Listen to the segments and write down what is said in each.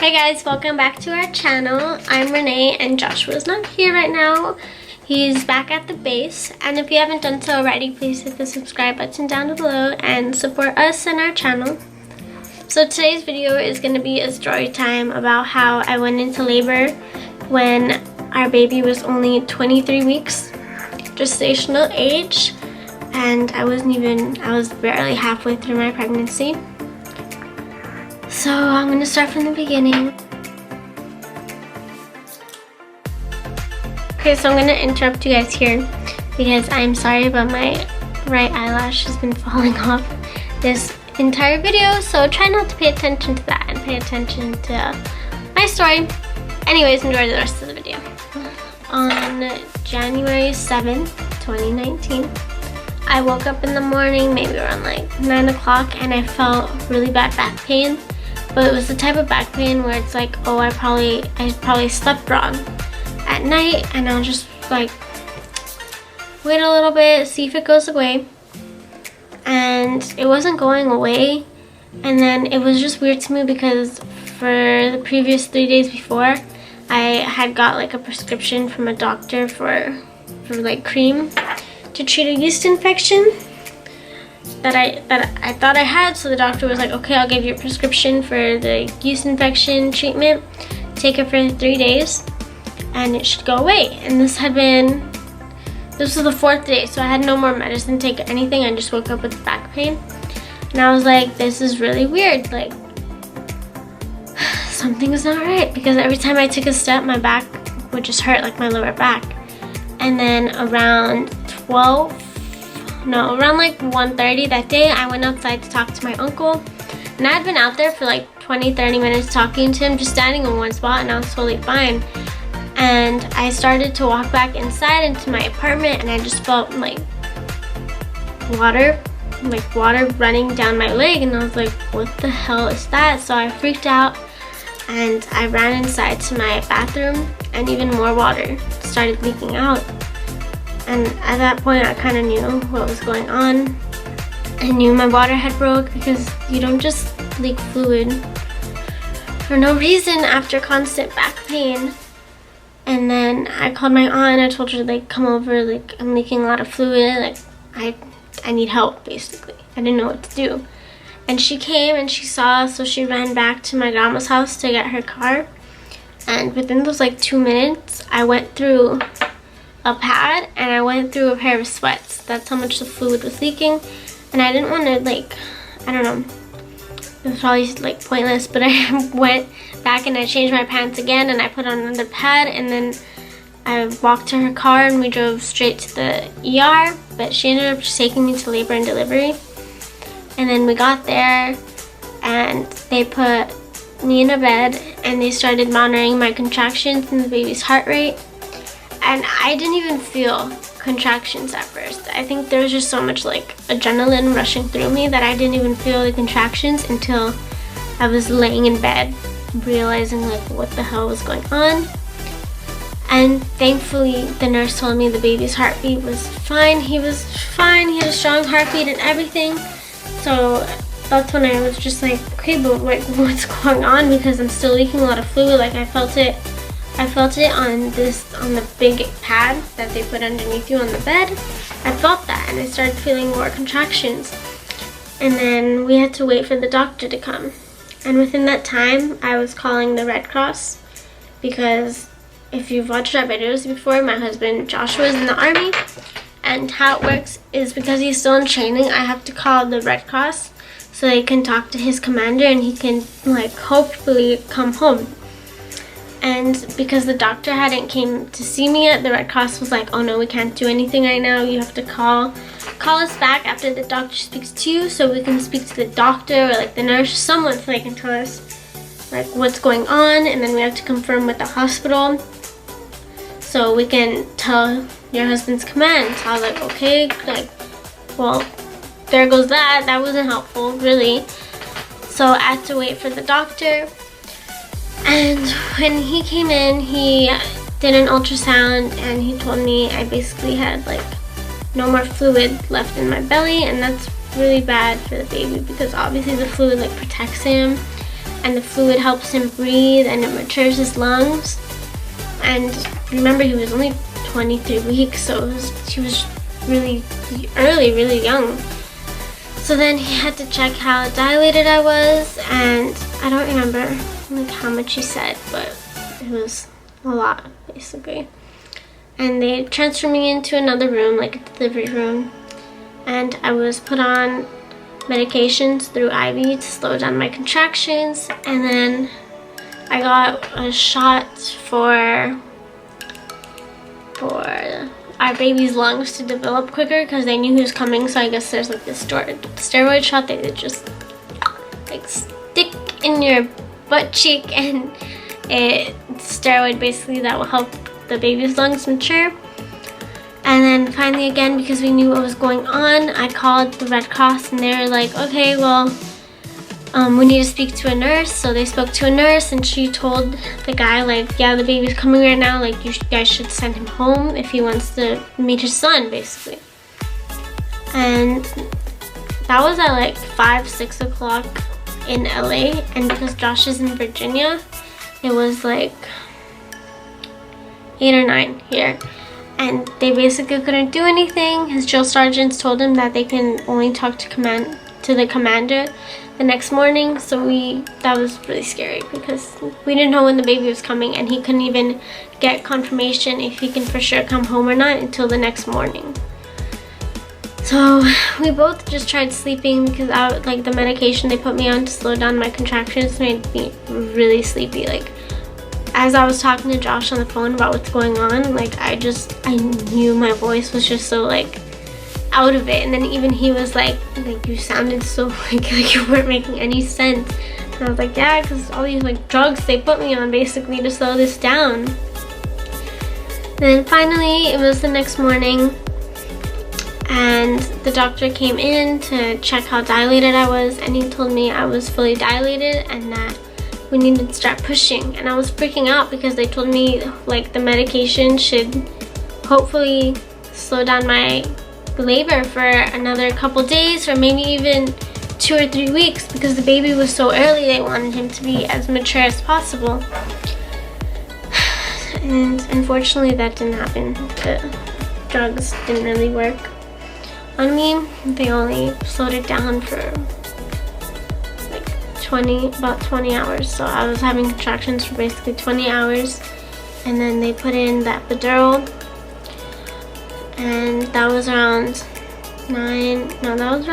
Hey guys, welcome back to our channel. I'm Renee and Joshua's not here right now. He's back at the base, and if you haven't done so already, please hit the subscribe button down below and support us and our channel. So today's video is going to be a story time about how I went into labor when our baby was only 23 weeks gestational age, and I was barely halfway through my pregnancy. So I'm going to start from the beginning. Okay, so I'm going to interrupt you guys here because I'm sorry, but my right eyelash has been falling off this entire video, so try not to pay attention to that and pay attention to my story. Anyways, enjoy the rest of the video. On January 7th, 2019, I woke up in the morning, maybe around like 9 o'clock, and I felt really bad back pain. But it was the type of back pain where it's like, oh, I probably slept wrong at night, and I'll just like wait a little bit, see if it goes away. And it wasn't going away, and then it was just weird to me because for the previous 3 days before, I had got like a prescription from a doctor for like cream to treat a yeast infection that I thought I had. So the doctor was like, okay, I'll give you a prescription for the yeast infection treatment. Take it for 3 days and it should go away. And this was the 4th day, so I had no more medicine, take anything. I just woke up with back pain. And I was like, this is really weird. Like, something's not right, because every time I took a step, my back would just hurt, like my lower back. And then around like 1:30 that day, I went outside to talk to my uncle, and I had been out there for like 20-30 minutes talking to him, just standing in one spot, and I was totally fine. And I started to walk back inside into my apartment, and I just felt like water running down my leg, and I was like, what the hell is that? So I freaked out and I ran inside to my bathroom, and even more water started leaking out. And at that point, I kind of knew what was going on. I knew my water had broke, because you don't just leak fluid for no reason after constant back pain. And then I called my aunt, and I told her, like, come over, like, I'm leaking a lot of fluid, like, I need help, basically. I didn't know what to do. And she came and she saw, so she ran back to my grandma's house to get her car. And within those like 2 minutes, I went through a pad and I went through a pair of sweats. That's how much the fluid was leaking. And I didn't want to, like, I don't know, it was probably like pointless, but I went back and I changed my pants again, and I put on another pad, and then I walked to her car and we drove straight to the ER. But she ended up just taking me to labor and delivery. And then we got there and they put me in a bed and they started monitoring my contractions and the baby's heart rate. And I didn't even feel contractions at first. I think there was just so much like adrenaline rushing through me that I didn't even feel the contractions until I was laying in bed, realizing like what the hell was going on. And thankfully the nurse told me the baby's heartbeat was fine. He was fine, he had a strong heartbeat and everything. So that's when I was just like, okay, but like, what's going on? Because I'm still leaking a lot of fluid. Like I felt it on the big pad that they put underneath you on the bed. I felt that, and I started feeling more contractions. And then we had to wait for the doctor to come. And within that time, I was calling the Red Cross, because if you've watched our videos before, my husband Joshua is in the Army, and how it works is because he's still in training, I have to call the Red Cross so they can talk to his commander and he can like hopefully come home. And because the doctor hadn't came to see me yet, the Red Cross was like, oh no, we can't do anything right now. You have to call us back after the doctor speaks to you, so we can speak to the doctor or like the nurse, someone, so they can tell us like what's going on. And then we have to confirm with the hospital so we can tell your husband's command. So I was like, okay, like, well, there goes that. That wasn't helpful, really. So I had to wait for the doctor. And when he came in, he did an ultrasound and he told me I basically had like no more fluid left in my belly, and that's really bad for the baby because obviously the fluid like protects him and the fluid helps him breathe and it matures his lungs. And remember, he was only 23 weeks, so he was really early, really young. So then he had to check how dilated I was, and I don't remember like how much he said, but it was a lot basically. And they transferred me into another room, like a delivery room, and I was put on medications through IV to slow down my contractions, and then I got a shot for our baby's lungs to develop quicker because they knew he was coming. So I guess there's like this steroid shot that they just like stick in your butt cheek, and it's steroid basically that will help the baby's lungs mature. And then finally, again, because we knew what was going on, I called the Red Cross, and they were like, okay, well, we need to speak to a nurse. So they spoke to a nurse, and she told the guy, like, yeah, the baby's coming right now, like, you guys should send him home if he wants to meet his son, basically. And that was at like 5-6 o'clock in LA, and because Josh is in Virginia, it was like 8 or 9 here. And they basically couldn't do anything. His drill sergeants told him that they can only talk to the commander the next morning. So that was really scary because we didn't know when the baby was coming, and he couldn't even get confirmation if he can for sure come home or not until the next morning. So we both just tried sleeping because like the medication they put me on to slow down my contractions made me really sleepy. Like, as I was talking to Josh on the phone about what's going on, like I knew my voice was just so like out of it. And then even he was like you sounded so like you weren't making any sense. And I was like, yeah, because all these like drugs they put me on basically to slow this down. And then finally it was the next morning, and the doctor came in to check how dilated I was, and he told me I was fully dilated and that we needed to start pushing. And I was freaking out because they told me like the medication should hopefully slow down my labor for another couple days or maybe even 2 or 3 weeks, because the baby was so early they wanted him to be as mature as possible. And unfortunately that didn't happen. The drugs didn't really work on me. They only slowed it down for about 20 hours. So I was having contractions for basically 20 hours, and then they put in that epidural, and that was around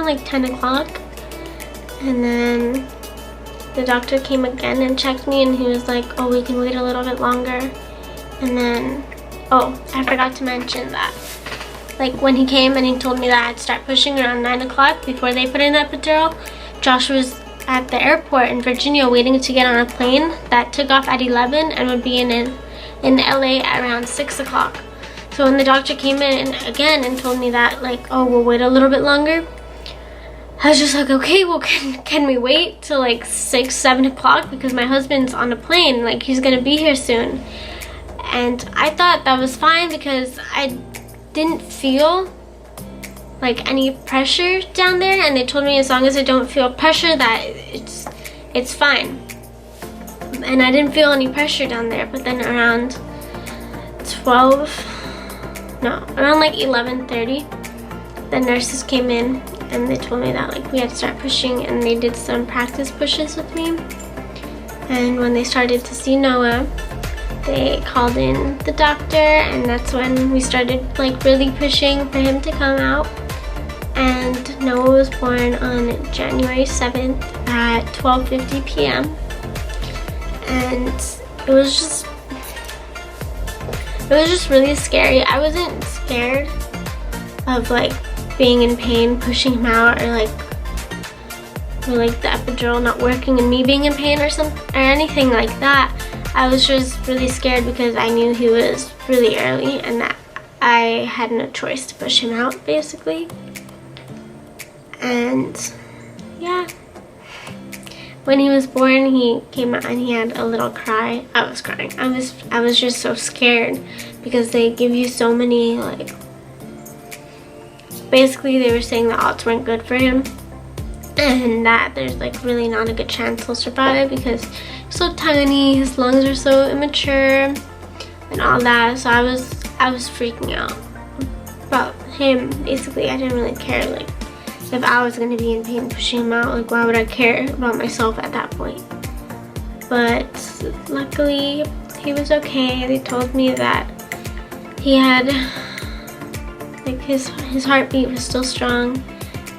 like 10 o'clock. And then the doctor came again and checked me, and he was like, oh, we can wait a little bit longer. And then, oh, I forgot to mention that like when he came and he told me that I'd start pushing around 9 o'clock before they put in that epidural, Josh was at the airport in Virginia waiting to get on a plane that took off at 11 and would be in LA at around 6 o'clock. So when the doctor came in again and told me that, like, oh, we'll wait a little bit longer, I was just like, okay, well, can we wait till like 6-7 o'clock, because my husband's on a plane, like he's gonna be here soon. And I thought that was fine because I didn't feel like any pressure down there, and they told me as long as I don't feel pressure that it's fine. And I didn't feel any pressure down there. But then around around like 11:30, the nurses came in and they told me that like we had to start pushing, and they did some practice pushes with me. And when they started to see Noah, they called in the doctor, and that's when we started like really pushing for him to come out. And Noah was born on January 7th at 12:50 p.m. And it was just really scary. I wasn't scared of like being in pain, pushing him out, or like the epidural not working and me being in pain or anything like that. I was just really scared because I knew he was really early and that I had no choice to push him out, basically. And yeah, when he was born, he came out and he had a little cry. I was crying. I was just so scared because they give you so many, like, basically they were saying the odds weren't good for him. and that there's like really not a good chance he'll survive because he's so tiny, his lungs are so immature and all that. So I was freaking out about him. Basically, I didn't really care like if I was going to be in pain pushing him out. Like, why would I care about myself at that point? But luckily he was okay. They told me that he had like his heartbeat was still strong,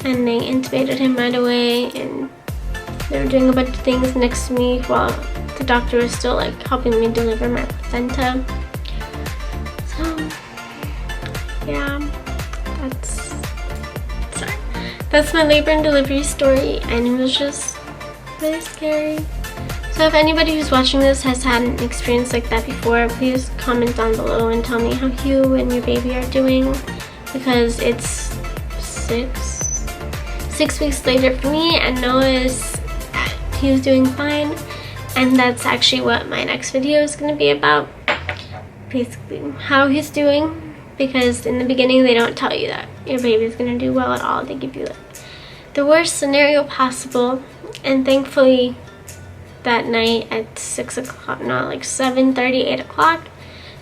and they intubated him right away, and they were doing a bunch of things next to me while the doctor was still like helping me deliver my placenta. So yeah, that's my labor and delivery story, and it was just really scary. So if anybody who's watching this has had an experience like that before, please comment down below and tell me how you and your baby are doing, because it's 6 weeks later for me, and he was doing fine, and that's actually what my next video is going to be about, basically how he's doing, because in the beginning they don't tell you that your baby is going to do well at all. They give you like the worst scenario possible, and thankfully that night at 6 o'clock, not like 7:30, 8 o'clock,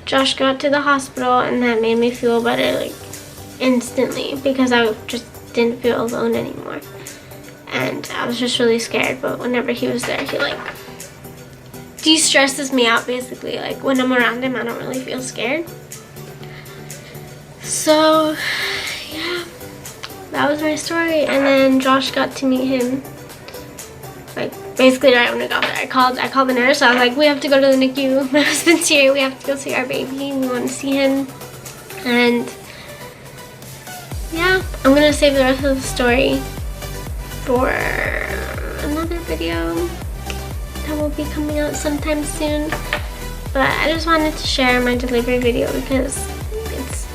Josh got to the hospital, and that made me feel better like instantly, because I just didn't feel alone anymore, and I was just really scared. But whenever he was there, he like de-stresses me out basically. Like when I'm around him, I don't really feel scared. So yeah, that was my story. And then Josh got to meet him like basically right when I got there. I called the nurse. I was like, we have to go to the NICU. My husband's here. We have to go see our baby. We want to see him. And yeah, I'm gonna save the rest of the story for another video that will be coming out sometime soon. But I just wanted to share my delivery video because it's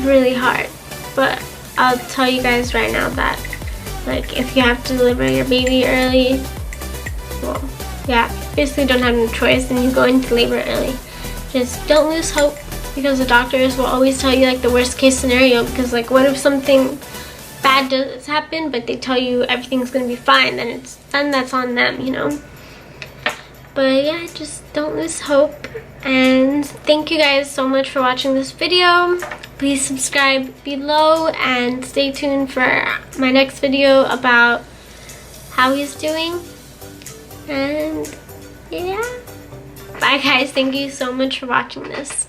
really hard. But I'll tell you guys right now that like if you have to deliver your baby early, well, yeah, basically don't have no choice and you go into labor early. Just don't lose hope, because the doctors will always tell you like the worst case scenario, because like what if something bad does happen but they tell you everything's gonna be fine, then that's on them, you know. But yeah, just don't lose hope, and thank you guys so much for watching this video. Please subscribe below and stay tuned for my next video about how he's doing. And yeah, bye guys, thank you so much for watching this.